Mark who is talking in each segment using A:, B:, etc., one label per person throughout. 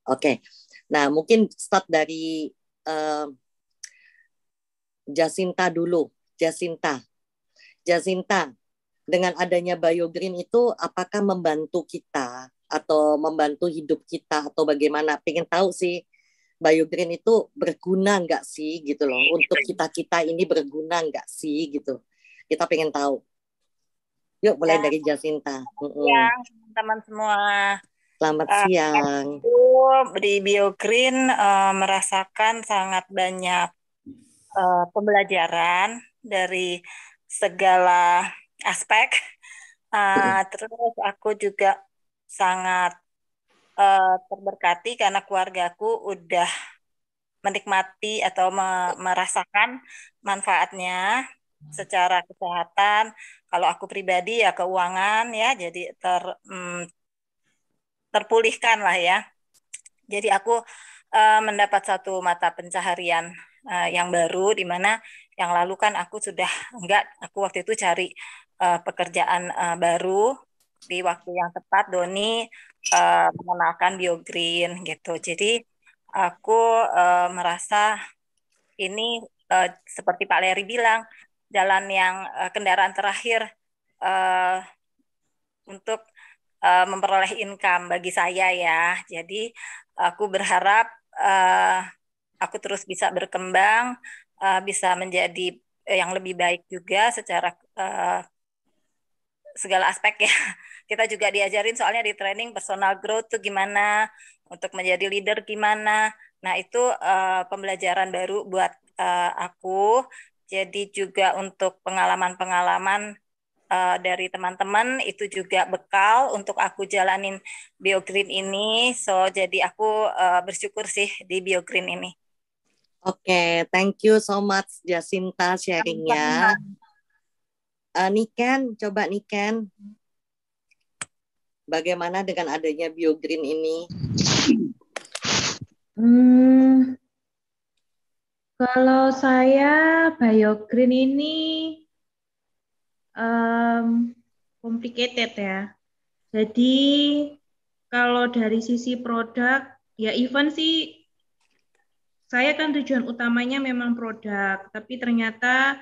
A: Oke. Nah, mungkin start dari eh, Jasinta dulu. Jasinta. Jasinta, dengan adanya BioGreen itu apakah membantu kita atau membantu hidup kita atau bagaimana? Pengen tahu sih, BioGreen itu berguna nggak sih gitu loh, untuk kita-kita ini berguna nggak sih gitu. Kita pengen tahu. Yuk mulai
B: Ya,
A: dari Jasinta.
B: siang teman-teman semua.
A: Selamat
B: Eh,
A: siang.
B: aku di BioGreen merasakan sangat banyak pembelajaran dari segala aspek. Terus aku juga sangat terberkati karena keluargaku udah menikmati atau merasakan manfaatnya secara kesehatan. Kalau aku pribadi ya keuangan ya, jadi terpulihkan lah ya. Jadi aku mendapat satu mata pencaharian yang baru, di mana yang lalu kan aku sudah enggak, aku waktu itu cari pekerjaan baru di waktu yang tepat. Doni mengenalkan BioGreen gitu. Jadi aku merasa ini seperti Pak Leri bilang, jalan yang kendaraan terakhir eh, untuk memperoleh income bagi saya ya. Jadi aku berharap eh, aku terus bisa berkembang, bisa menjadi yang lebih baik juga secara segala aspek ya. Kita juga diajarin soalnya di training personal growth tuh gimana, untuk menjadi leader gimana. Nah, itu pembelajaran baru buat aku. Jadi juga untuk pengalaman-pengalaman dari teman-teman itu juga bekal untuk aku jalanin BioGreen ini. So, jadi aku bersyukur sih di BioGreen ini.
A: Oke, thank you so much Jasinta
B: Sama-sama.
A: sharingnya. Niken, coba Niken, bagaimana dengan adanya BioGreen ini?
C: Hmm, kalau saya BioGreen ini complicated ya. Jadi kalau dari sisi produk, ya even sih saya kan tujuan utamanya memang produk, tapi ternyata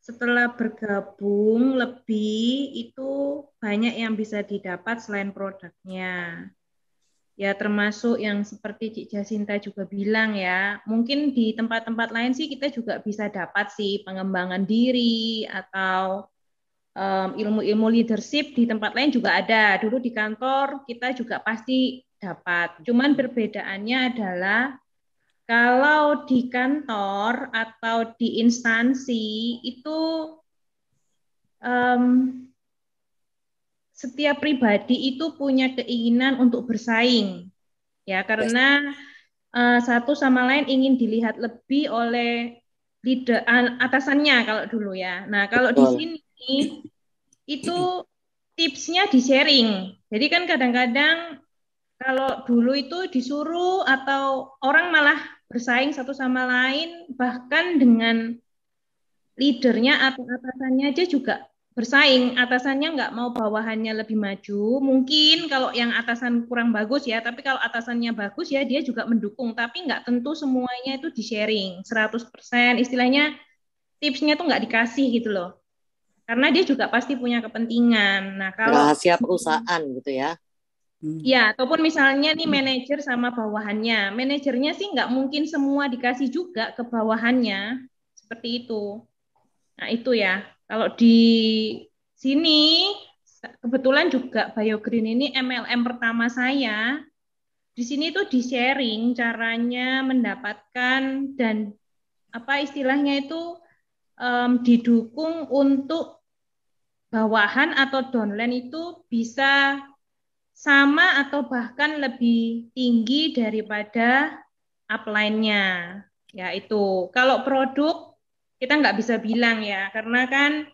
C: setelah bergabung lebih itu banyak yang bisa didapat selain produknya. Ya termasuk yang seperti Cik Jasinta juga bilang ya, mungkin di tempat-tempat lain sih kita juga bisa dapat sih pengembangan diri atau ilmu-ilmu leadership di tempat lain juga ada. Dulu di kantor kita juga pasti dapat. Cuman perbedaannya adalah kalau di kantor atau di instansi itu um, setiap pribadi itu punya keinginan untuk bersaing, ya
A: Yes.
C: karena satu sama lain ingin dilihat lebih oleh leader atasannya kalau dulu ya. Nah kalau di
A: Betul.
C: sini itu tipsnya di sharing. Jadi kan kadang-kadang kalau dulu itu disuruh atau orang malah bersaing satu sama lain, bahkan dengan leadernya atau atasannya aja juga bersaing. Atasannya nggak mau bawahannya lebih maju. Mungkin kalau yang atasan kurang bagus ya, tapi kalau atasannya bagus ya dia juga mendukung. Tapi nggak tentu semuanya itu di-sharing 100%. Istilahnya tipsnya tuh nggak dikasih gitu loh. Karena dia juga pasti punya kepentingan. Nah kalau
A: Rahasia perusahaan gitu ya.
C: ya, ataupun misalnya nih manajer sama bawahannya. Manajernya sih nggak mungkin semua dikasih juga ke bawahannya. Seperti itu. Nah, itu ya. Kalau di sini kebetulan juga BioGreen ini MLM pertama saya. Di sini tuh di-sharing caranya mendapatkan dan apa istilahnya itu didukung untuk bawahan atau downline itu bisa sama atau bahkan lebih tinggi daripada upline-nya. Ya itu. Kalau produk kita nggak bisa bilang ya, karena kan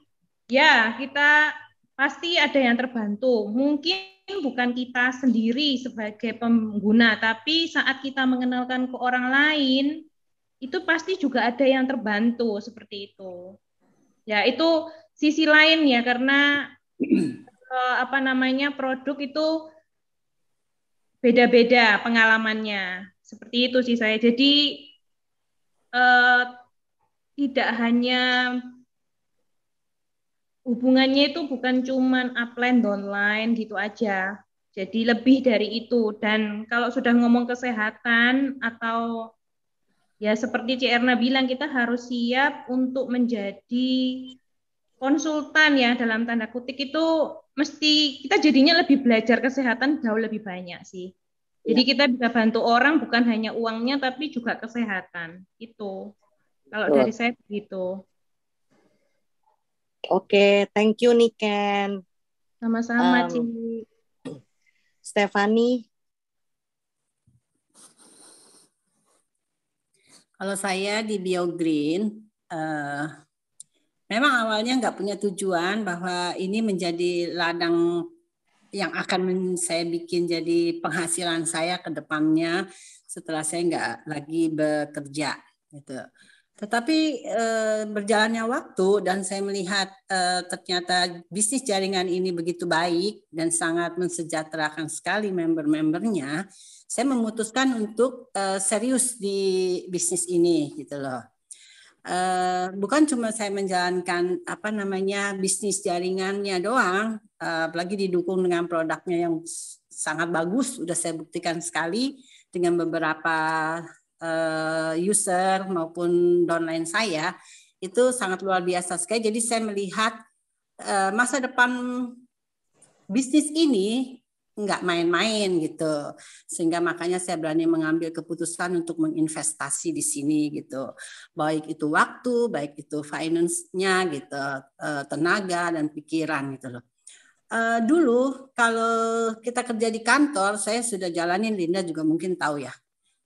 C: ya kita pasti ada yang terbantu. Mungkin bukan kita sendiri sebagai pengguna, tapi saat kita mengenalkan ke orang lain, itu pasti juga ada yang terbantu seperti itu. Ya itu sisi lain ya, karena apa namanya produk itu beda-beda pengalamannya. Seperti itu sih saya. Jadi tidak hanya hubungannya itu bukan cuman upline downline gitu aja. Jadi lebih dari itu. Dan kalau sudah ngomong kesehatan atau ya seperti Ci Erna bilang, kita harus siap untuk menjadi konsultan ya dalam tanda kutip itu mesti kita jadinya lebih belajar kesehatan jauh lebih banyak sih. Jadi
A: Ya.
C: kita bisa bantu orang bukan hanya uangnya tapi juga kesehatan. Itu. Kalau
A: Betul.
C: dari saya begitu.
A: Oke, thank you Niken.
C: Sama-sama, Ci.
A: Stefani.
D: Kalau saya di BioGreen, memang awalnya nggak punya tujuan bahwa ini menjadi ladang yang akan saya bikin jadi penghasilan saya ke depannya setelah saya nggak lagi bekerja. Gitu. Tetapi berjalannya waktu dan saya melihat ternyata bisnis jaringan ini begitu baik dan sangat mensejahterakan sekali member-membernya, saya memutuskan untuk serius di bisnis ini gitu loh. Bukan cuma saya menjalankan bisnis jaringannya doang, apalagi didukung dengan produknya yang sangat bagus, sudah saya buktikan sekali dengan beberapa user maupun downline saya itu sangat luar biasa sekali. Jadi saya melihat masa depan bisnis ini nggak main-main gitu, sehingga makanya saya berani mengambil keputusan untuk menginvestasi di sini gitu, baik itu waktu, baik itu finance-nya gitu, tenaga dan pikiran gitu loh. Dulu kalau kita kerja di kantor, saya sudah jalanin, Linda juga mungkin tahu ya.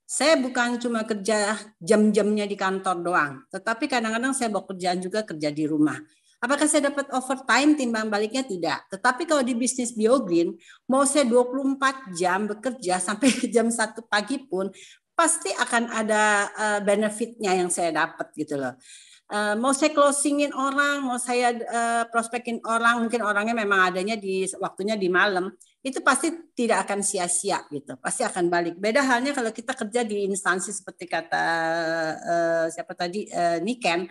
D: Saya bukan cuma kerja jam-jamnya di kantor doang, tetapi kadang-kadang saya bawa kerjaan juga kerja di rumah. Apakah saya dapat overtime timbang baliknya? Tidak. Tetapi kalau di bisnis BioGreen, mau saya 24 jam bekerja sampai jam 1 pagi pun, pasti akan ada benefitnya yang saya dapat gitu loh. Mau saya closingin orang, mau saya prospekin orang, mungkin orangnya memang adanya di waktunya di malam, itu pasti tidak akan sia-sia gitu, pasti akan balik. Beda halnya kalau kita kerja di instansi seperti kata siapa tadi Niken,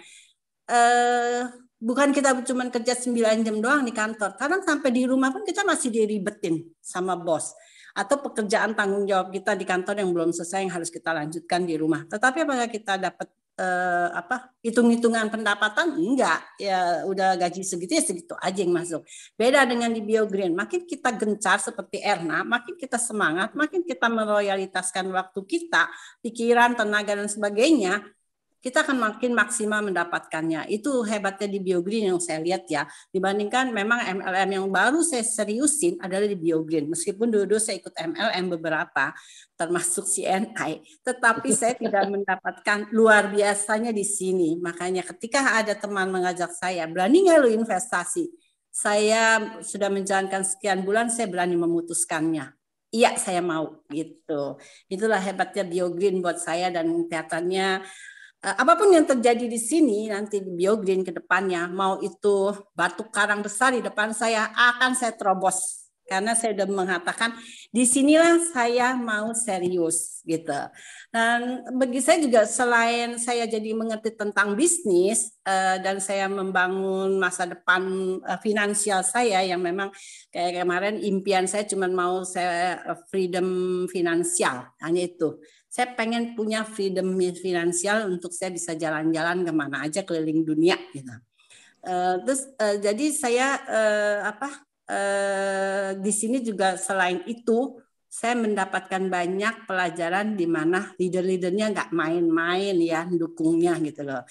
D: bukan kita cuma kerja 9 jam doang di kantor, kadang sampai di rumah pun kita masih diribetin sama bos, atau pekerjaan tanggung jawab kita di kantor yang belum selesai yang harus kita lanjutkan di rumah. Tetapi apakah kita dapat hitung-hitungan pendapatan? Enggak, ya udah gaji segitu ya segitu aja yang masuk. Beda dengan di BioGreen, makin kita gencar seperti Erna, makin kita semangat, makin kita meroyalitaskan waktu kita, pikiran, tenaga dan sebagainya, kita akan makin maksimal mendapatkannya. Itu hebatnya di BioGreen yang saya lihat ya. Dibandingkan memang MLM yang baru saya seriusin adalah di BioGreen. Meskipun dulu saya ikut MLM beberapa, termasuk CNI, tetapi saya tidak mendapatkan luar biasanya di sini. Makanya ketika ada teman mengajak saya, berani nggak lu investasi? Saya sudah menjalankan sekian bulan, saya berani memutuskannya. Iya, saya mau gitu. Itulah hebatnya BioGreen buat saya dan kelihatannya apapun yang terjadi di sini nanti di BioGreen ke depannya, mau itu batu karang besar di depan saya, akan saya terobos. Karena saya sudah mengatakan, disinilah saya mau serius gitu. Dan bagi saya juga selain saya jadi mengerti tentang bisnis dan saya membangun masa depan finansial saya yang memang kayak kemarin impian saya cuma mau saya freedom finansial, hanya itu. Saya pengen punya freedom finansial untuk saya bisa jalan-jalan kemana aja keliling dunia gitu. Jadi saya di sini juga selain itu saya mendapatkan banyak pelajaran di mana leader-leadernya nggak main-main ya dukungnya gitu loh.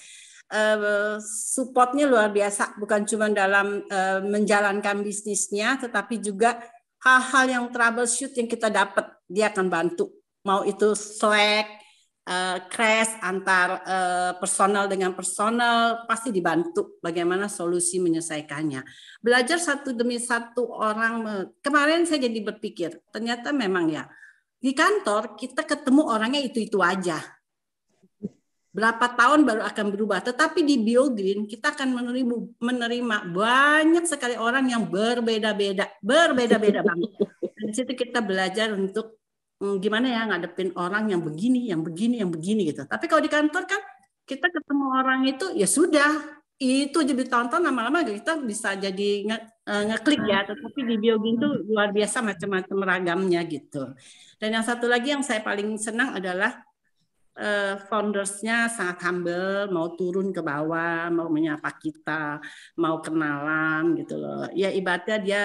D: Supportnya luar biasa, bukan cuma dalam menjalankan bisnisnya, tetapi juga hal-hal yang troubleshoot yang kita dapat dia akan bantu. Mau itu Slack, crash antar personal dengan personal, pasti dibantu bagaimana solusi menyelesaikannya. Belajar satu demi satu orang. Kemarin saya jadi berpikir, ternyata memang ya, di kantor kita ketemu orangnya itu-itu aja. Berapa tahun baru akan berubah. Tetapi di BioGreen kita akan menerima banyak sekali orang yang berbeda-beda banget. Dan di situ kita belajar untuk gimana ya ngadepin orang yang begini, yang begini gitu. Tapi kalau di kantor kan kita ketemu orang itu ya sudah, itu aja ditonton, lama-lama kita bisa jadi ngeklik ya. Tetapi di Biogin itu luar biasa macam-macam ragamnya gitu. Dan yang satu lagi yang saya paling senang adalah foundersnya sangat humble, mau turun ke bawah, mau menyapa kita, mau kenalan gitu loh. Ya ibaratnya dia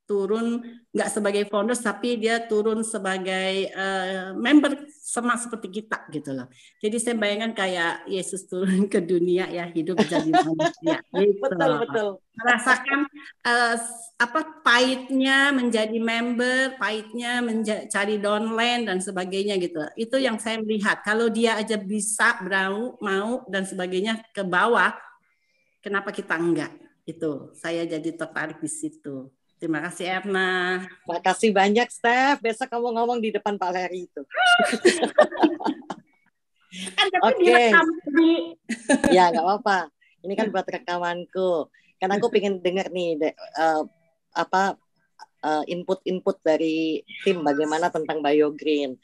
D: turun nggak sebagai founders tapi dia turun sebagai member sama seperti kita gitu loh. Jadi saya bayangkan kayak Yesus turun ke dunia ya, hidup jadi manusia gitu.
A: Betul.
D: Merasakan pahitnya menjadi member, pahitnya cari downline dan sebagainya gitu. Itu yang saya melihat. Kalau dia aja bisa mau dan sebagainya ke bawah, kenapa kita enggak? Itu saya jadi tertarik di situ. Terima kasih Erna.
A: Terima kasih banyak Steph. Besok kamu ngomong di depan Pak Larry itu. Oke. Ya nggak apa-apa. Ini kan buat rekamanku. Karena aku pengen dengar nih input dari tim bagaimana tentang BioGreen.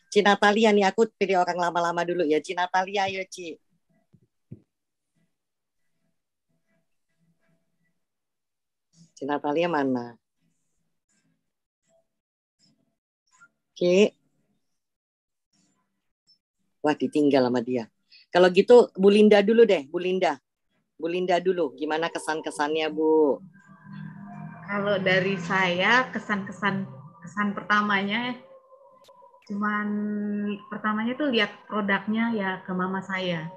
A: Ci Natalia nih, aku pilih orang lama-lama dulu ya. Ci Natalia, ayo Ci. Ci Natalia mana? Oke. Wah, ditinggal sama dia. Kalau gitu, Bu Linda dulu deh, Bu Linda. Bu Linda dulu, gimana kesan-kesannya, Bu?
C: Kalau dari saya, kesan pertamanya, pertamanya tuh lihat produknya ya ke mama saya.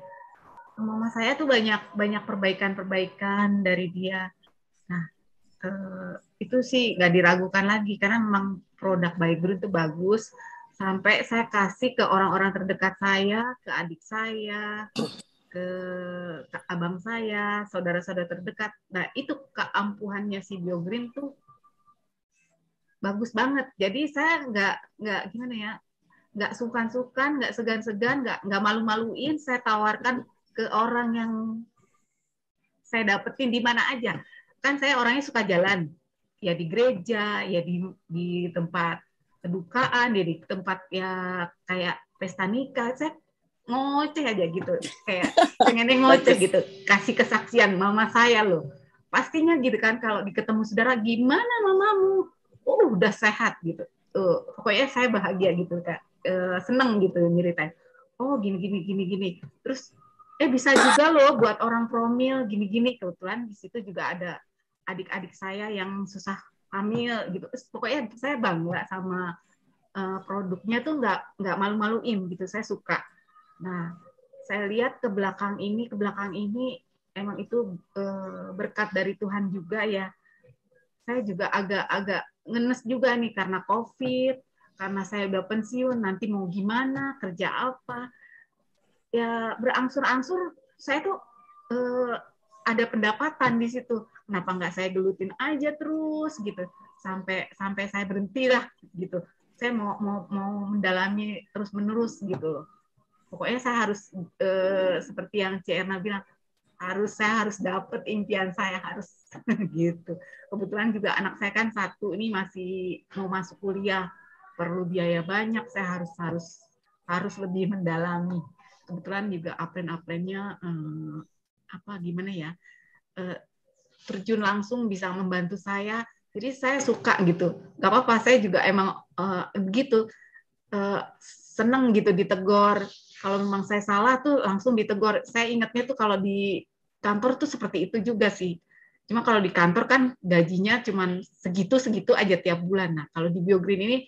C: Ke mama saya tuh banyak perbaikan dari dia. Nah, itu sih nggak diragukan lagi karena memang produk BioGreen itu bagus. Sampai saya kasih ke orang-orang terdekat saya, ke adik saya, ke abang saya, saudara-saudara terdekat. Nah, itu keampuhannya si BioGreen tuh bagus banget. Jadi saya nggak gimana ya, nggak sungkan-sungkan, nggak segan-segan, nggak malu-maluin. Saya tawarkan ke orang yang saya dapetin di mana aja. Kan saya orangnya suka jalan, ya di gereja, ya di tempat kedukaan, ya di tempat ya kayak pesta nikah. Saya ngoceh aja gitu, kayak pengennya ngoceh gitu, kasih kesaksian mama saya loh. Pastinya gitu kan kalau ketemu saudara, gimana mamamu? Oh udah sehat gitu. Pokoknya saya bahagia gitu, Kak. Seneng gitu nyeritain. Oh gini. Terus bisa juga loh buat orang promil gini-gini. Kebetulan di situ juga ada adik-adik saya yang susah hamil gitu. Pokoknya saya bangga sama produknya tuh nggak malu-maluin gitu. Saya suka. Nah, saya lihat ke belakang ini emang itu berkat dari Tuhan juga ya. Saya juga agak ngenes juga nih karena COVID, karena saya udah pensiun, nanti mau gimana, kerja apa. Ya berangsur-angsur saya tuh ada pendapatan di situ. Kenapa nggak saya gelutin aja terus gitu sampai saya berhenti lah gitu. Saya mau mendalami terus menerus gitu. Pokoknya saya harus seperti yang Ci Erna bilang, saya harus dapat impian saya harus gitu. Kebetulan juga anak saya kan satu ini masih mau masuk kuliah, perlu biaya banyak, saya harus lebih mendalami. Kebetulan juga apren-aprennya gimana ya, terjun langsung bisa membantu saya. Jadi saya suka gitu. Gak apa-apa, saya juga emang begitu seneng gitu ditegur. Kalau memang saya salah tuh langsung ditegur. Saya ingatnya tuh kalau di kantor tuh seperti itu juga sih. Cuma kalau di kantor kan gajinya cuma segitu aja tiap bulan. Nah kalau di BioGreen ini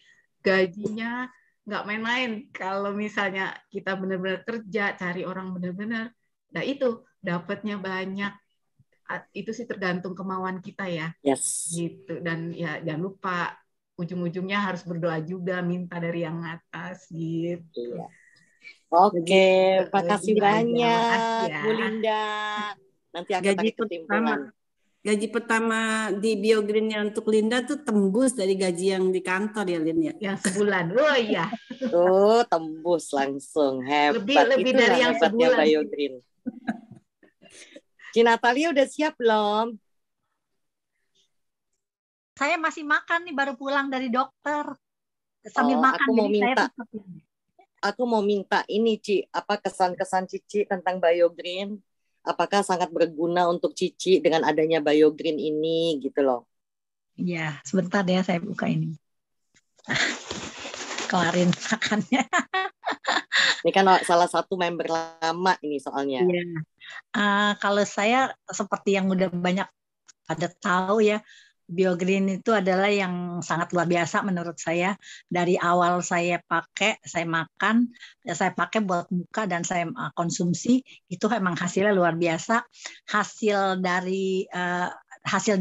C: gajinya nggak main-main. Kalau misalnya kita benar-benar kerja, cari orang benar-benar, nah itu dapatnya banyak. Itu sih tergantung kemauan kita ya.
A: Yes.
C: Gitu. Dan ya jangan lupa ujung-ujungnya harus berdoa juga, minta dari yang atas gitu.
A: Iya. Oke, makasih banyak Bu Linda. Nanti aku pakai kesimpulan.
D: Gaji pertama di BioGreen untuk Linda tuh tembus dari gaji yang di kantor ya Lin ya.
C: Yang sebulan. Oh iya.
A: Tuh tembus langsung. Hebat.
C: Lebih dari yang sebulan.
A: BioGreen. Ci Natalia udah siap belum?
E: Saya masih makan nih, baru pulang dari dokter. sambil makan.
A: Aku mau
E: Jadi saya
A: minta,
E: tetap ini.
A: aku mau minta ini Ci, apa kesan-kesan Cici tentang BioGreen? Apakah sangat berguna untuk Cici dengan adanya BioGreen ini gitu loh?
E: Ya, sebentar ya saya buka ini. Kelarin makannya.
A: Ini kan salah satu member lama ini soalnya.
E: Iya. Kalau saya seperti yang udah banyak pada tahu ya, BioGreen itu adalah yang sangat luar biasa menurut saya. Dari awal saya pakai, saya makan, ya saya pakai buat muka dan saya konsumsi, itu emang hasilnya luar biasa. Hasil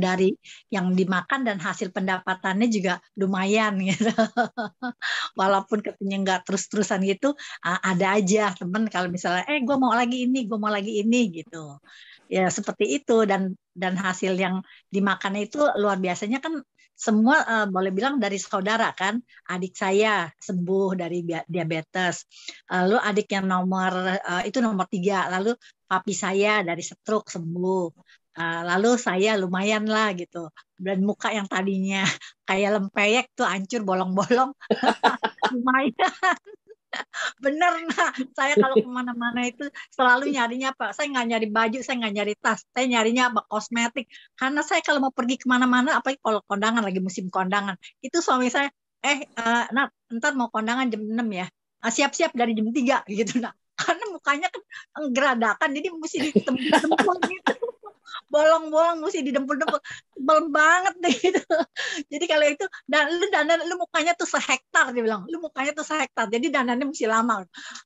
E: dari yang dimakan dan hasil pendapatannya juga lumayan gitu. Walaupun katanya nggak terus-terusan gitu, ada aja temen kalau misalnya, gue mau lagi ini gitu. Ya seperti itu, dan hasil yang dimakan itu luar biasanya kan semua boleh bilang dari saudara kan. Adik saya sembuh dari diabetes, lalu adik yang itu nomor 3, lalu papi saya dari stroke sembuh. Lalu saya lumayan lah gitu, dan muka yang tadinya kayak lempeyek tuh hancur bolong-bolong. Lumayan. Bener, nah saya kalau kemana-mana itu selalu nyarinya apa? Saya nggak nyari baju, saya nggak nyari tas, saya nyarinya apa? Kosmetik. Karena saya kalau mau pergi kemana-mana, apalagi kalau kondangan, lagi musim kondangan, itu suami saya, Nat, ntar mau kondangan jam 6 ya, siap-siap dari jam 3 gitu. Nah, karena mukanya kan geradakan, jadi mesti ditempel gitu. Bolong-bolong mesti didempul-dempul, tebel banget deh gitu. Jadi kalau itu, dandan lu mukanya tuh sehektar, dia bilang, lu mukanya tuh sehektar, jadi dandannya mesti lama.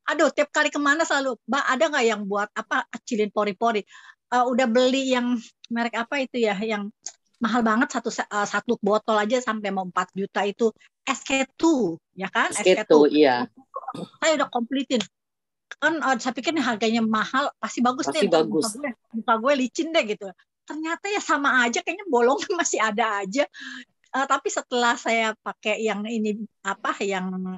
E: Aduh, tiap kali kemana selalu, Mbak, ada nggak yang buat apa kecilin pori-pori? Udah beli yang merek apa itu ya, yang mahal banget, satu botol aja sampai mau 4 juta itu, SK2 ya kan,
A: SK2 iya.
E: Saya udah komplitin kan, saya pikir nih harganya mahal, pasti bagus
A: pasti
E: deh,
A: bagus.
E: Muka gue licin deh gitu. Ternyata ya sama aja, kayaknya bolongnya masih ada aja. Tapi setelah saya pakai yang ini apa, yang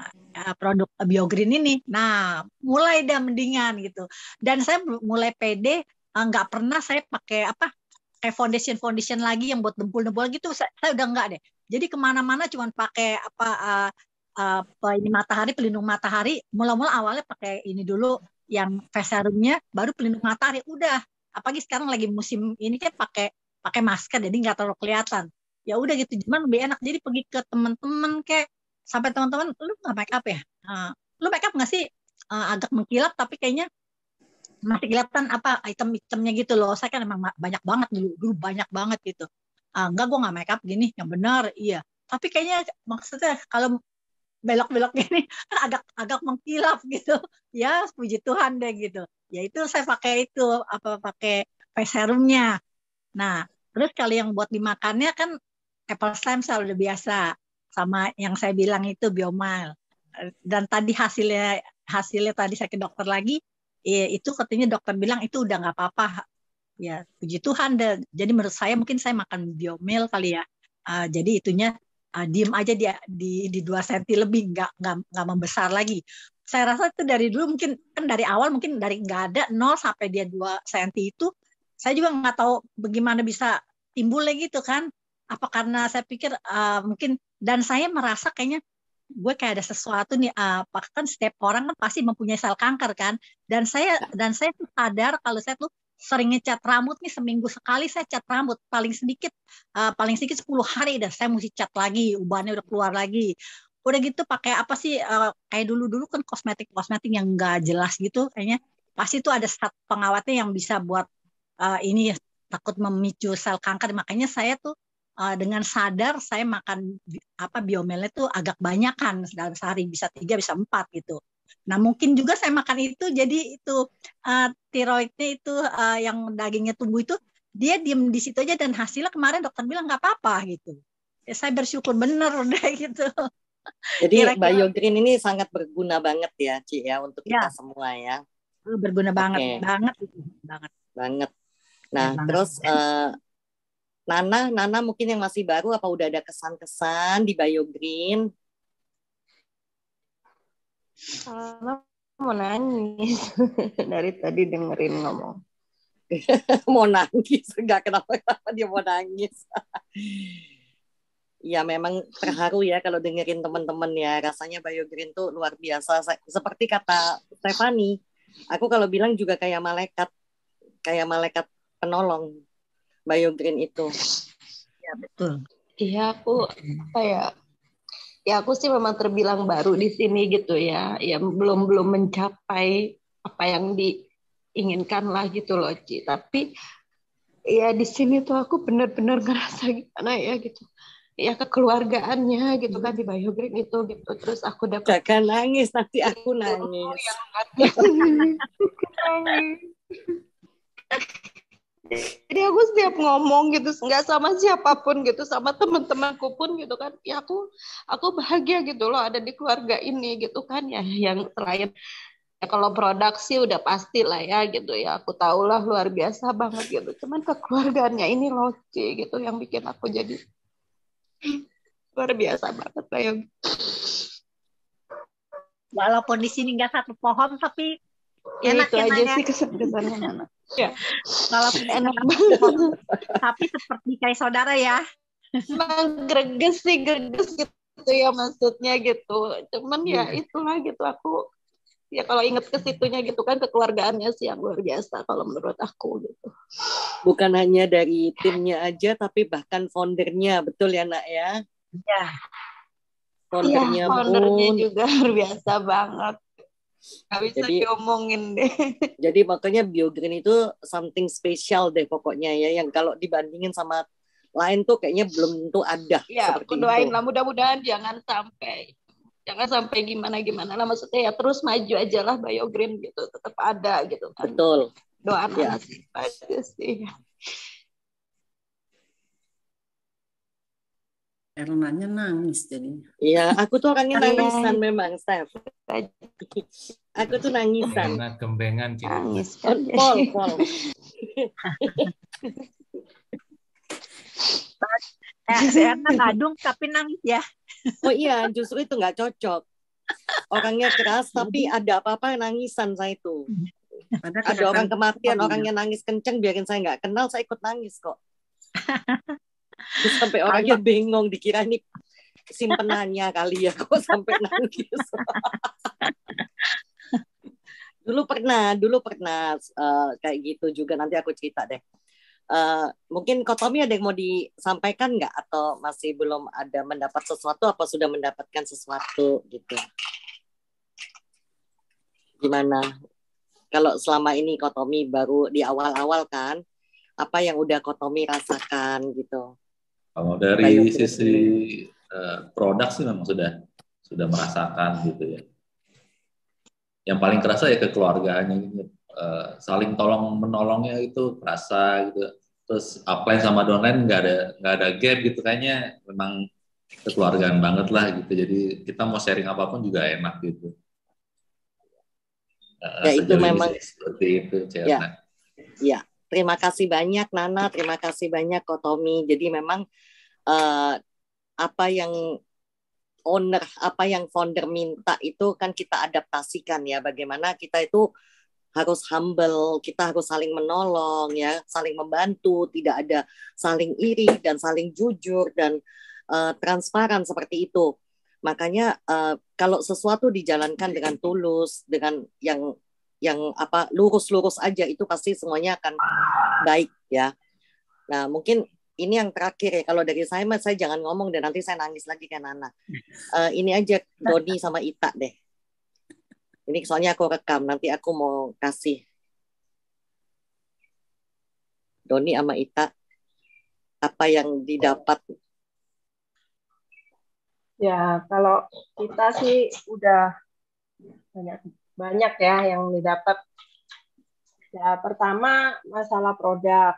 E: produk BioGreen ini, nah mulai dah mendingan gitu. Dan saya mulai pede, nggak pernah saya pakai apa kayak foundation lagi yang buat dempul-dempul gitu. Saya udah nggak deh. Jadi kemana-mana cuma pakai ini matahari, pelindung matahari. Mula-mula awalnya pakai ini dulu yang face serumnya, baru pelindung matahari. Udah, apalagi sekarang lagi musim ini kan pakai masker, jadi nggak terlalu kelihatan. Ya udah gitu, cuman lebih enak. Jadi pergi ke teman-teman kayak, sampai teman-teman, lu nggak make up ya? Lu make up nggak sih? Agak mengkilap tapi kayaknya masih kelihatan apa item-itemnya gitu loh. Saya kan emang banyak banget dulu banyak banget gitu. Enggak, gue nggak make up gini, yang benar iya. Tapi kayaknya maksudnya kalau belok-belok gini kan agak mengkilap gitu. Ya puji Tuhan deh gitu. Ya itu saya pakai itu pakai face serumnya. Nah, terus kalau yang buat dimakannya kan apple stem cell udah biasa, sama yang saya bilang itu Biomile. Dan tadi hasilnya tadi saya ke dokter lagi, itu katanya dokter bilang itu udah nggak apa-apa. Ya puji Tuhan deh. Jadi menurut saya mungkin saya makan Biomile kali ya. Jadi itunya diem aja di 2 cm lebih, nggak membesar lagi. Saya rasa itu dari dulu mungkin kan dari awal mungkin dari nggak ada 0 sampai dia 2 cm itu saya juga nggak tahu bagaimana bisa timbulnya gitu kan. Apa karena saya pikir mungkin, dan saya merasa kayaknya gue kayak ada sesuatu nih, kan setiap orang kan pasti mempunyai sel kanker kan, dan saya tuh sadar kalau saya tuh sering ngecat rambut nih, seminggu sekali saya cat rambut, paling sedikit 10 hari dah saya mesti cat lagi, ubahannya udah keluar lagi. Udah gitu pakai apa sih, kayak dulu kan kosmetik yang nggak jelas gitu, kayaknya pasti tuh ada zat pengawetnya yang bisa buat ini takut memicu sel kanker. Makanya saya tuh dengan sadar saya makan Biomilnya tuh agak banyak kan, dalam sehari bisa 3 bisa 4 gitu. Nah mungkin juga saya makan itu, jadi itu tiroidnya itu yang dagingnya tumbuh itu dia diem di situ aja, dan hasilnya kemarin dokter bilang nggak apa-apa gitu. Ya, saya bersyukur bener deh gitu.
A: Jadi BioGreen ini sangat berguna banget ya Ci ya untuk kita semua ya.
E: Berguna banget
A: banget. Nah terus Nana mungkin yang masih baru, apa udah ada kesan-kesan di BioGreen?
F: Mau nangis dari tadi dengerin ngomong.
A: Mau nangis, enggak, kenapa dia mau nangis? Ya memang terharu ya kalau dengerin teman-teman ya. Rasanya Biogreen tuh luar biasa. Seperti kata Stefani, aku kalau bilang juga kayak malaikat penolong Biogreen itu.
E: Ya betul.
F: Iya, aku apa ya aku sih memang terbilang baru di sini gitu ya. Ya belum mencapai apa yang diinginkan lah gitu loh, Ci. Tapi ya di sini tuh aku benar-benar ngerasa gimana ya gitu. Ya kekeluargaannya gitu kan di Biogreen itu gitu. Terus aku dapat
A: Jangan nangis, nanti aku nangis.
F: nangis. Jadi aku setiap ngomong gitu nggak sama siapapun gitu, sama teman-temanku pun gitu kan, ya aku bahagia gitu loh ada di keluarga ini gitu kan ya. Yang selain ya kalau produksi udah pasti lah ya gitu ya, aku tahu lah luar biasa banget gitu, cuman kekeluargaannya ini loh Ci, gitu yang bikin aku jadi luar biasa banget lah ya.
E: Walaupun di sini nggak satu pohon, tapi
F: Ya
E: enak
F: itu
E: ya
F: aja
E: Naya.
F: sih kesempatannya Nana. Ya.
E: Walaupun
F: Enak
E: nggak
F: banget.
E: satu pohon, tapi seperti kayak saudara ya.
F: Emang greges gitu ya maksudnya gitu. Cuman ya itulah gitu aku ya kalau inget ke situnya gitu kan, kekeluargaannya sih yang luar biasa kalau menurut aku gitu.
A: Bukan hanya dari timnya aja, tapi bahkan foundernya, betul ya Nak ya?
E: Ya.
A: Foundernya
F: foundernya
A: pun.
F: juga luar biasa banget. Gak bisa diomongin deh.
A: Jadi makanya Biogreen itu something special deh pokoknya ya, yang kalau dibandingin sama lain tuh kayaknya belum tentu ada.
F: Ya,
A: seperti
F: aku doain
A: itu.
F: lah mudah-mudahan jangan sampai gimana lah, maksudnya ya terus maju aja lah Biogreen gitu, tetap ada gitu kan.
A: Betul.
F: Doa
A: ya.
F: aja sih.
D: Ernanya nangis jadinya.
A: Iya, aku tuh orangnya nangisan memang, Steph. Aku tuh nangisan.
G: Gembengan,
F: nangis.
A: Pol.
E: Karena kadung tapi nangis ya.
A: Oh iya, justru itu nggak cocok. Orangnya keras, tapi ada apa-apa nangisan saya itu. Ada orang kematian, orangnya nangis kenceng, biarin saya nggak kenal, saya ikut nangis kok. Terus sampai orangnya bingung, dikira ini simpenannya kali ya, kok sampai nangis. Dulu pernah kayak gitu juga, nanti aku cerita deh. Mungkin Kotomi ada yang mau disampaikan nggak, atau masih belum ada mendapat sesuatu, apa sudah mendapatkan sesuatu gitu? Gimana? Kalau selama ini Kotomi baru di awal-awal kan, apa yang udah Kotomi rasakan gitu?
H: Kalau dari sisi produk sih memang sudah merasakan gitu ya. Yang paling kerasa ya kekeluargaannya gitu. Saling tolong menolongnya itu kerasa gitu. Terus upline sama downline nggak ada gap gitu, kayaknya memang kekeluargaan banget lah gitu. Jadi kita mau sharing apapun juga enak gitu.
A: Ya itu memang
H: seperti itu,
A: Cerna. Ya, terima kasih banyak Nana, terima kasih banyak Kotomi. Jadi memang apa yang owner, apa yang founder minta itu kan kita adaptasikan ya. Bagaimana kita itu harus humble, kita harus saling menolong ya, saling membantu, tidak ada saling iri dan saling jujur dan transparan seperti itu. Makanya kalau sesuatu dijalankan dengan tulus, dengan yang lurus-lurus aja, itu pasti semuanya akan baik ya. Nah mungkin ini yang terakhir ya, kalau dari saya jangan ngomong dan nanti saya nangis lagi kayak Nana. Ini aja Doni sama Ita deh. Ini soalnya aku rekam, nanti aku mau kasih Doni sama Ita apa yang didapat.
F: Ya, kalau kita sih udah banyak ya yang didapat. Ya, pertama masalah produk.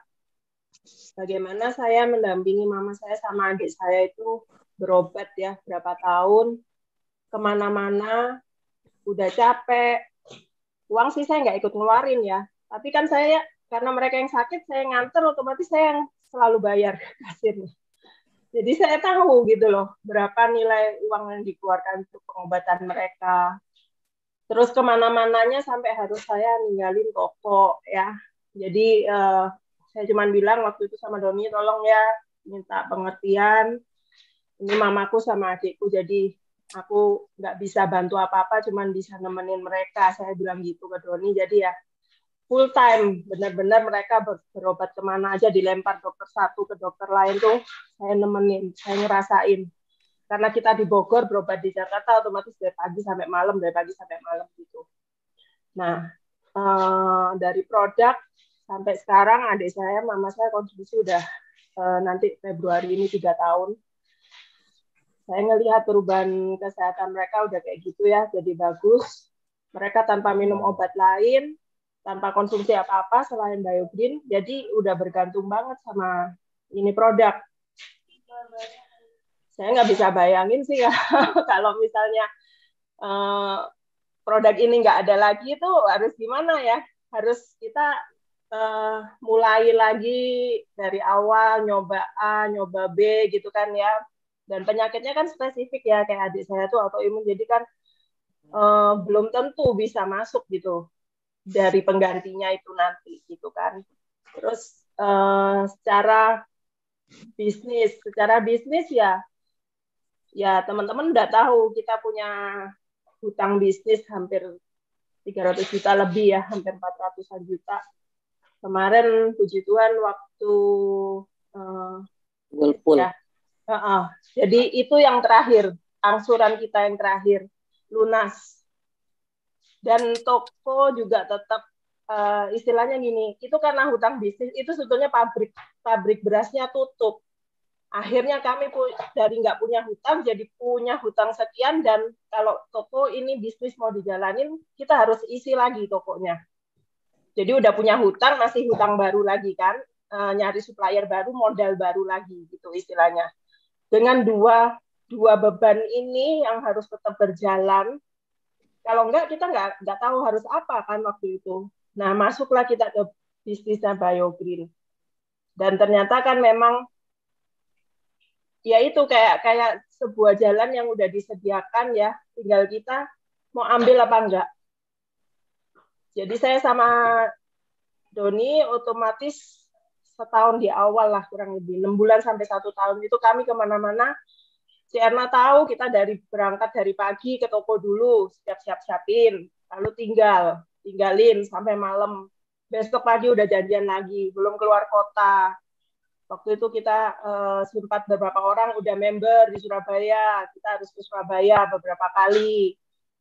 F: Bagaimana saya mendampingi mama saya sama adik saya itu berobat ya berapa tahun, kemana-mana, udah capek. Uang sih saya nggak ikut ngeluarin ya. Tapi kan saya, karena mereka yang sakit, saya nganter, otomatis saya yang selalu bayar kasirnya. Jadi saya tahu gitu loh, berapa nilai uang yang dikeluarkan untuk pengobatan mereka. Terus kemana-mananya sampai harus saya ninggalin toko ya. Jadi saya cuma bilang waktu itu sama Doni, tolong ya minta pengertian. ini mamaku sama adikku, jadi aku nggak bisa bantu apa-apa, cuman bisa nemenin mereka. Saya bilang gitu ke Doni. Jadi ya full time, benar-benar mereka berobat kemana aja, dilempar dokter satu ke dokter lain tuh saya nemenin, saya ngerasain. Karena kita di Bogor, berobat di Jakarta otomatis dari pagi sampai malam gitu. Nah, dari produk sampai sekarang adik saya, mama saya kontribusi udah nanti Februari ini 3 tahun. Saya ngelihat perubahan kesehatan mereka udah kayak gitu ya, jadi bagus. Mereka tanpa minum obat lain, tanpa konsumsi apa-apa selain Biogreen, jadi udah bergantung banget sama ini produk. Saya nggak bisa bayangin sih ya, kalau misalnya produk ini nggak ada lagi itu harus gimana ya? Harus kita mulai lagi dari awal, nyoba A, nyoba B gitu kan ya. Dan penyakitnya kan spesifik ya, kayak adik saya tuh autoimun, jadi kan belum tentu bisa masuk gitu dari penggantinya itu nanti gitu kan. Terus secara bisnis ya teman-teman udah tahu kita punya hutang bisnis hampir 300 juta lebih ya, hampir 400-an juta. Kemarin puji Tuhan waktu
A: Whirlpool.
F: Jadi itu yang terakhir, angsuran kita yang terakhir lunas. Dan toko juga tetap istilahnya gini, itu karena hutang bisnis itu sebetulnya pabrik berasnya tutup. Akhirnya kami dari nggak punya hutang jadi punya hutang sekian, dan kalau toko ini bisnis mau dijalanin kita harus isi lagi tokonya. Jadi udah punya hutang, masih hutang baru lagi kan, nyari supplier baru, modal baru lagi gitu istilahnya. Dengan dua beban ini yang harus tetap berjalan. Kalau enggak, kita nggak tahu harus apa kan waktu itu. Nah, masuklah kita ke bisnisnya Biogreen. Dan ternyata kan memang, ya itu kayak sebuah jalan yang udah disediakan ya, tinggal kita mau ambil apa enggak. Jadi saya sama Doni otomatis setahun di awal lah, kurang lebih 6 bulan sampai 1 tahun itu kami kemana-mana. Si Erna tahu kita berangkat dari pagi ke toko dulu, siapin, lalu tinggalin sampai malam. Besok pagi udah janjian lagi, belum keluar kota. Waktu itu kita sempat beberapa orang udah member di Surabaya, kita harus ke Surabaya beberapa kali.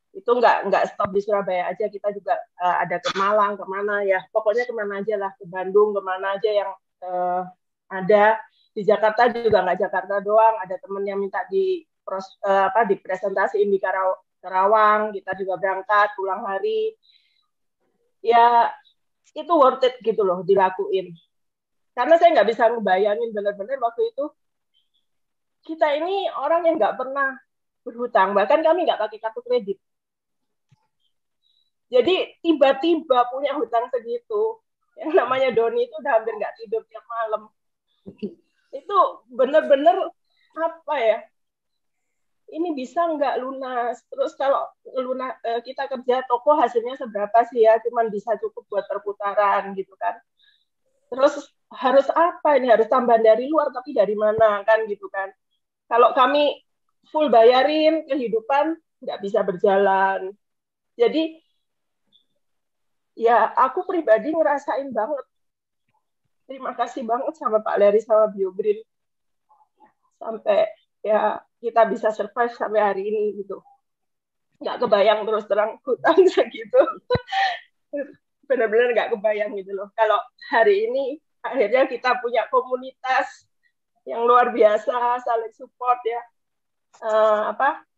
F: Itu nggak stop di Surabaya aja, kita juga ada ke Malang, kemana ya, pokoknya kemana aja lah, ke Bandung, kemana aja yang ada. Di Jakarta juga nggak Jakarta doang, ada temen yang minta dipresentasiin di Karawang, kita juga berangkat pulang hari. Ya itu worth it gitu loh dilakuin. Karena saya nggak bisa ngebayangin benar-benar waktu itu kita ini orang yang nggak pernah berhutang, bahkan kami nggak pakai kartu kredit. Jadi tiba-tiba punya hutang segitu, yang namanya Doni itu udah hampir nggak tidur tiap malam. Itu benar-benar apa ya? Ini bisa nggak lunas? Terus kalau kita kerja toko hasilnya seberapa sih ya? Cuman bisa cukup buat perputaran gitu kan. Terus harus apa ini? Harus tambahan dari luar, tapi dari mana kan gitu kan? Kalau kami full bayarin, kehidupan nggak bisa berjalan. Jadi ya aku pribadi ngerasain banget. Terima kasih banget sama Pak Leri sama Biogreen. Sampai ya kita bisa survive sampai hari ini gitu. Nggak kebayang terus terang hutang segitu. Benar-benar nggak kebayang gitu loh. Kalau hari ini akhirnya kita punya komunitas yang luar biasa, saling support ya.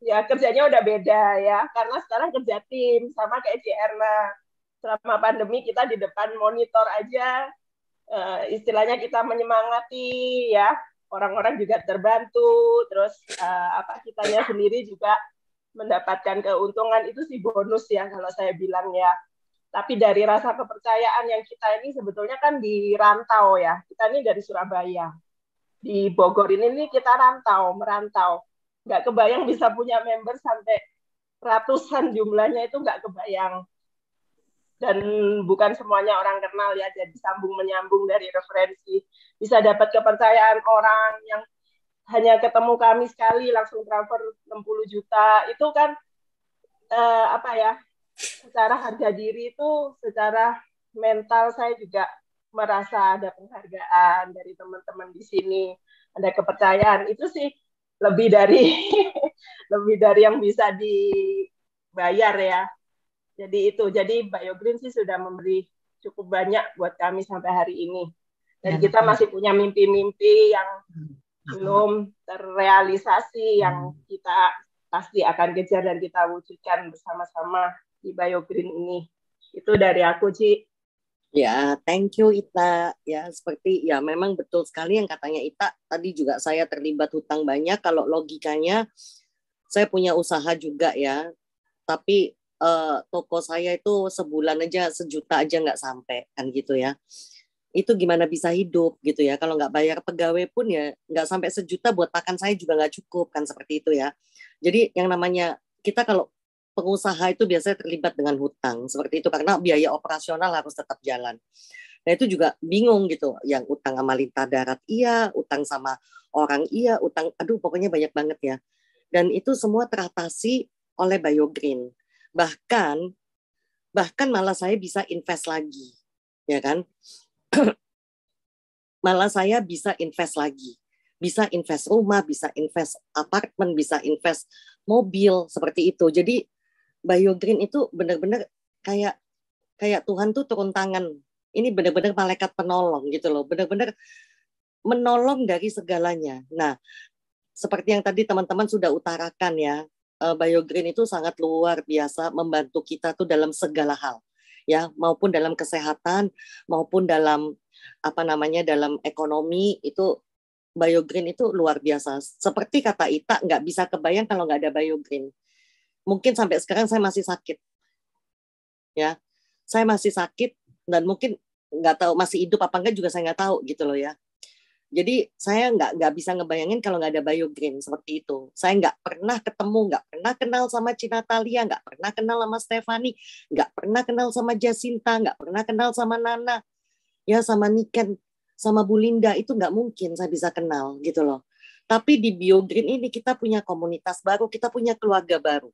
F: Ya kerjanya udah beda ya, karena sekarang kerja tim sama kayak si Erna. Selama pandemi kita di depan monitor aja, istilahnya kita menyemangati ya, orang-orang juga terbantu, terus kitanya sendiri juga mendapatkan keuntungan, itu sih bonus ya kalau saya bilang ya. Tapi dari rasa kepercayaan yang kita ini sebetulnya kan di rantau ya, kita ini dari Surabaya, di Bogor ini kita merantau, nggak kebayang bisa punya member sampai ratusan jumlahnya, itu nggak kebayang. Dan bukan semuanya orang kenal ya, jadi sambung menyambung dari referensi, bisa dapat kepercayaan orang yang hanya ketemu kami sekali langsung transfer 60 juta. Itu kan apa ya, secara harga diri itu, secara mental saya juga merasa ada penghargaan dari teman-teman di sini, ada kepercayaan. Itu sih lebih dari lebih dari yang bisa dibayar ya. Jadi Biogreen sih sudah memberi cukup banyak buat kami sampai hari ini. Dan kita masih punya mimpi-mimpi yang belum terrealisasi, yang kita pasti akan kejar dan kita wujudkan bersama-sama di Biogreen ini. Itu dari aku, Ci.
A: Ya, thank you Ita. Ya, seperti ya memang betul sekali yang katanya Ita. Tadi juga saya terlibat hutang banyak. Kalau logikanya, saya punya usaha juga ya. Tapi toko saya itu sebulan aja 1 juta aja nggak sampai kan gitu ya. Itu gimana bisa hidup gitu ya. Kalau nggak bayar pegawai pun ya nggak sampai 1 juta buat makan saya juga nggak cukup kan seperti itu ya. Jadi yang namanya kita kalau pengusaha itu biasanya terlibat dengan hutang seperti itu karena biaya operasional harus tetap jalan. Nah itu juga bingung gitu, yang utang sama Lintah Darat iya, utang sama orang iya, utang aduh pokoknya banyak banget ya. Dan itu semua teratasi oleh Biogreen. Bahkan malah saya bisa invest lagi, ya kan? Malah saya bisa invest lagi. Bisa invest rumah, bisa invest apartemen, bisa invest mobil seperti itu. Jadi Biogreen itu benar-benar kayak Tuhan tuh turun tangan. Ini benar-benar malaikat penolong gitu loh. Benar-benar menolong dari segalanya. Nah, seperti yang tadi teman-teman sudah utarakan ya, Biogreen itu sangat luar biasa membantu kita tuh dalam segala hal. Ya, maupun dalam kesehatan, maupun dalam dalam ekonomi itu Biogreen itu luar biasa. Seperti kata Ita, nggak bisa kebayang kalau nggak ada Biogreen. Mungkin sampai sekarang saya masih sakit, ya, saya masih sakit dan mungkin nggak tahu masih hidup apa enggak juga saya nggak tahu gitu loh ya. Jadi saya nggak bisa ngebayangin kalau nggak ada Biogreen seperti itu. Saya nggak pernah ketemu, nggak pernah kenal sama Cina Talia, nggak pernah kenal sama Stefani, nggak pernah kenal sama Jacinta, nggak pernah kenal sama Nana, ya sama Niken, sama Bu Linda, itu nggak mungkin saya bisa kenal gitu loh. Tapi di Biogreen ini kita punya komunitas baru, kita punya keluarga baru.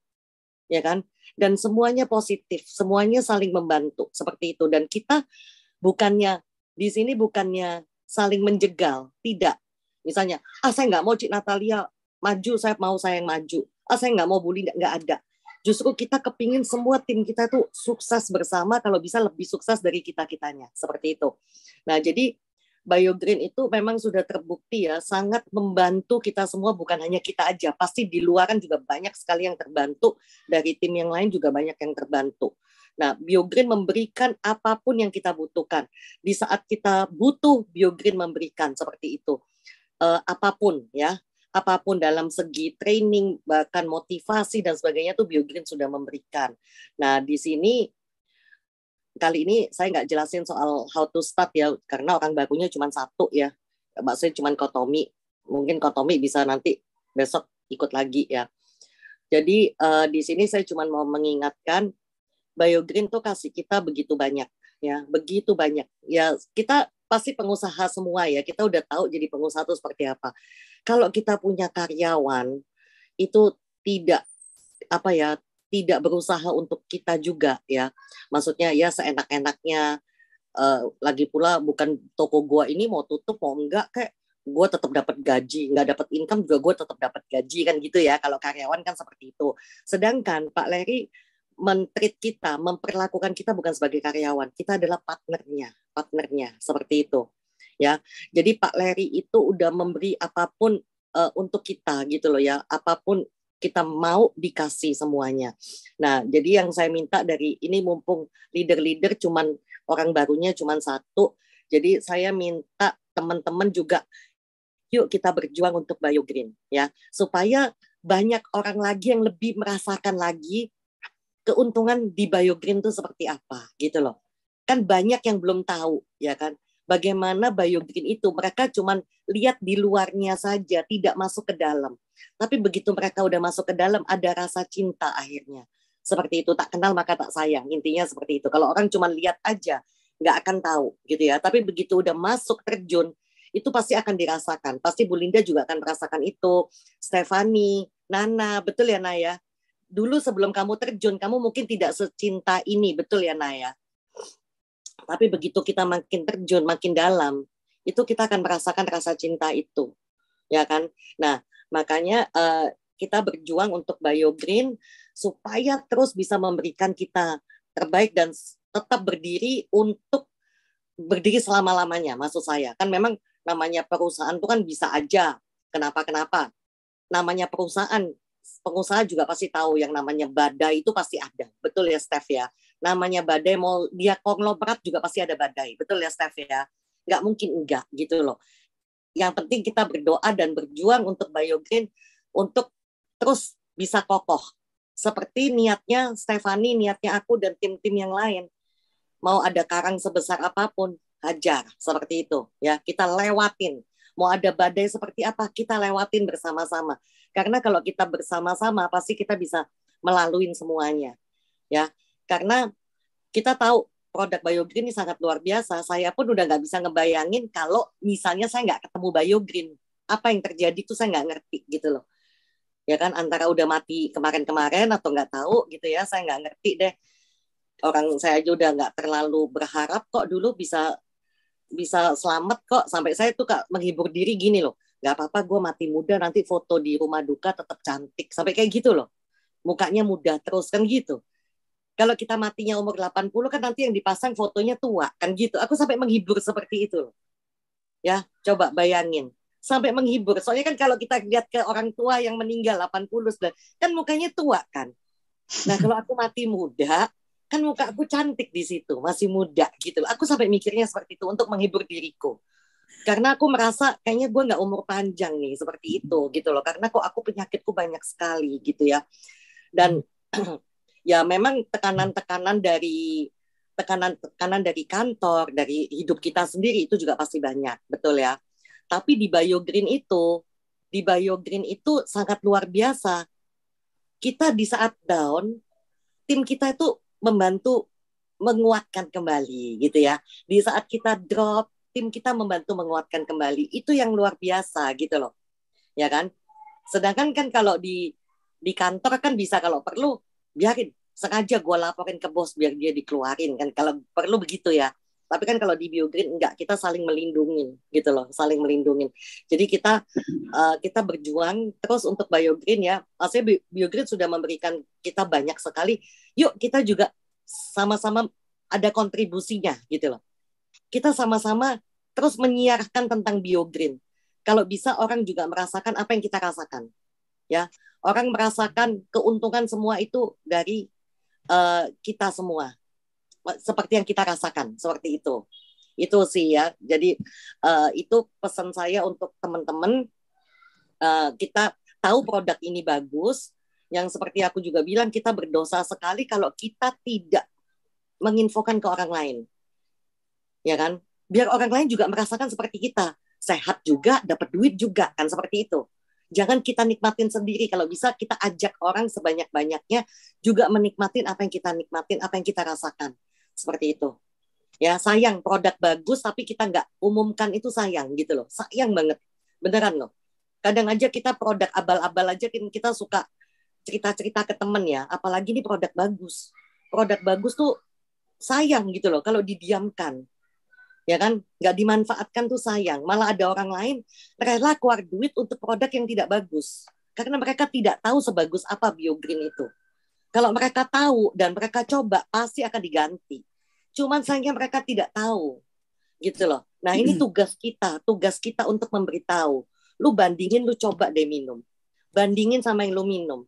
A: Ya kan? Dan semuanya positif, semuanya saling membantu seperti itu. Dan kita bukannya di sini bukannya saling menjegal, tidak. Misalnya, saya nggak mau Cik Natalia maju, saya yang maju. Saya nggak mau bully, nggak ada. Justru kita kepingin semua tim kita tuh sukses bersama, kalau bisa lebih sukses dari kita-kitanya, seperti itu. Nah, jadi Biogreen itu memang sudah terbukti ya, sangat membantu kita semua, bukan hanya kita aja. Pasti di luaran juga banyak sekali yang terbantu, dari tim yang lain juga banyak yang terbantu. Nah, Biogreen memberikan apapun yang kita butuhkan. Di saat kita butuh, Biogreen memberikan seperti itu. Apapun ya, apapun dalam segi training, bahkan motivasi dan sebagainya tuh Biogreen sudah memberikan. Nah, di sini kali ini saya nggak jelasin soal how to start ya, karena orang barunya cuma 1 ya. Maksudnya cuma Kotomi. Mungkin Kotomi bisa nanti besok ikut lagi ya. Jadi di sini saya cuma mau mengingatkan, Biogreen tuh kasih kita begitu banyak ya, begitu banyak. Ya kita pasti pengusaha semua ya, kita udah tahu jadi pengusaha itu seperti apa. Kalau kita punya karyawan itu tidak tidak berusaha untuk kita juga ya, maksudnya ya seenak-enaknya. Lagi pula bukan toko gua ini mau tutup mau enggak, kayak gue tetap dapat gaji, nggak dapat income juga gue tetap dapat gaji kan gitu ya. Kalau karyawan kan seperti itu. Sedangkan Pak Leri men-treat kita, memperlakukan kita bukan sebagai karyawan, kita adalah partnernya seperti itu ya. Jadi Pak Leri itu udah memberi apapun untuk kita gitu loh ya, apapun kita mau dikasih semuanya. Nah, jadi yang saya minta dari ini, mumpung leader-leader cuman orang barunya cuman 1, jadi saya minta teman-teman juga, yuk kita berjuang untuk Biogreen ya, supaya banyak orang lagi yang lebih merasakan lagi keuntungan di Biogreen itu seperti apa gitu loh. Kan banyak yang belum tahu ya kan, bagaimana Biogreen itu. Mereka cuman lihat di luarnya saja, tidak masuk ke dalam. Tapi begitu mereka udah masuk ke dalam, ada rasa cinta akhirnya. Seperti itu, tak kenal maka tak sayang. Intinya seperti itu. Kalau orang cuma lihat aja, nggak akan tahu gitu ya. Tapi begitu udah masuk terjun, itu pasti akan dirasakan. Pasti Bu Linda juga akan merasakan itu. Stefani, Nana, betul ya Naya? Dulu sebelum kamu terjun, kamu mungkin tidak secinta ini, betul ya Naya? Tapi begitu kita makin terjun, makin dalam, itu kita akan merasakan rasa cinta itu, ya kan? Nah, makanya kita berjuang untuk BioGreen supaya terus bisa memberikan kita terbaik dan tetap berdiri untuk berdiri selama-lamanya, maksud saya. Kan memang namanya perusahaan itu kan bisa aja kenapa-kenapa. Namanya perusahaan, pengusaha juga pasti tahu yang namanya badai itu pasti ada. Betul ya, Steph ya? Namanya badai, mau dia konglomerat juga pasti ada badai. Betul ya, Steph ya? Nggak mungkin enggak gitu loh. Yang penting kita berdoa dan berjuang untuk BioGreen untuk terus bisa kokoh. Seperti niatnya Stefani, niatnya aku dan tim-tim yang lain. Mau ada karang sebesar apapun, hajar seperti itu ya, kita lewatin. Mau ada badai seperti apa, kita lewatin bersama-sama. Karena kalau kita bersama-sama pasti kita bisa melalui semuanya ya. Karena kita tahu produk BioGreen ini sangat luar biasa. Saya pun udah nggak bisa ngebayangin kalau misalnya saya nggak ketemu BioGreen, apa yang terjadi itu saya nggak ngerti gitu loh. Ya kan, antara udah mati kemarin-kemarin atau nggak tahu gitu ya, saya nggak ngerti deh. Orang saya aja udah nggak terlalu berharap kok dulu bisa selamat kok. Sampai saya tuh menghibur diri gini loh, nggak apa-apa gue mati muda, nanti foto di rumah duka tetap cantik. Sampai kayak gitu loh, mukanya muda terus kan gitu. Kalau kita matinya umur 80 kan nanti yang dipasang fotonya tua kan gitu. Aku sampai menghibur seperti itu loh. Ya, coba bayangin. Sampai menghibur. Soalnya kan kalau kita lihat ke orang tua yang meninggal 80 kan mukanya tua kan. Nah, kalau aku mati muda, kan muka aku cantik di situ, masih muda gitu. Aku sampai mikirnya seperti itu untuk menghibur diriku. Karena aku merasa kayaknya gue nggak umur panjang nih seperti itu gitu loh. Karena kok aku penyakitku banyak sekali gitu ya. Dan ya memang tekanan-tekanan dari kantor, dari hidup kita sendiri itu juga pasti banyak, betul ya. Tapi di BioGreen itu sangat luar biasa. Kita di saat down, tim kita itu membantu menguatkan kembali gitu ya. Di saat kita drop, tim kita membantu menguatkan kembali. Itu yang luar biasa gitu loh. Ya kan? Sedangkan kan kalau di kantor kan bisa kalau perlu biarin, sengaja gue laporin ke bos biar dia dikeluarin kan, kalau perlu begitu ya. Tapi kan kalau di BioGreen enggak, kita saling melindungin gitu loh, saling melindungin. Jadi kita berjuang terus untuk BioGreen ya. Maksudnya BioGreen sudah memberikan kita banyak sekali. Yuk kita juga sama-sama ada kontribusinya gitu loh. Kita sama-sama terus menyiarkan tentang BioGreen. Kalau bisa orang juga merasakan apa yang kita rasakan. Ya, orang merasakan keuntungan semua itu dari kita semua, seperti yang kita rasakan, seperti itu sih ya. Jadi itu pesan saya untuk teman-teman. Kita tahu produk ini bagus, yang seperti aku juga bilang, kita berdosa sekali kalau kita tidak menginfokan ke orang lain, ya kan, biar orang lain juga merasakan seperti kita, sehat juga, dapat duit juga kan, seperti itu. Jangan kita nikmatin sendiri, kalau bisa kita ajak orang sebanyak-banyaknya juga menikmatin apa yang kita nikmatin, apa yang kita rasakan. Seperti itu. Ya, sayang produk bagus tapi kita nggak umumkan, itu sayang gitu loh. Sayang banget. Beneran loh. Kadang aja kita produk abal-abal aja kita suka cerita-cerita ke temen ya, apalagi ini produk bagus. Produk bagus tuh sayang gitu loh kalau didiamkan. Ya kan, nggak dimanfaatkan tuh sayang. Malah ada orang lain rela keluar duit untuk produk yang tidak bagus karena mereka tidak tahu sebagus apa BioGreen itu. Kalau mereka tahu dan mereka coba, pasti akan diganti. Cuman sayangnya mereka tidak tahu gitu loh. Nah, ini tugas kita untuk memberitahu. Lu bandingin, lu coba deh minum, bandingin sama yang lu minum,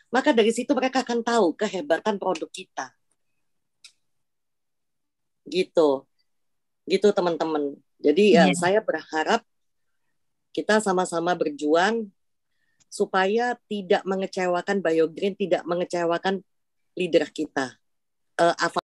A: maka dari situ mereka akan tahu kehebatan produk kita gitu teman-teman. Jadi ya, saya berharap kita sama-sama berjuang supaya tidak mengecewakan BioGreen, tidak mengecewakan leader kita.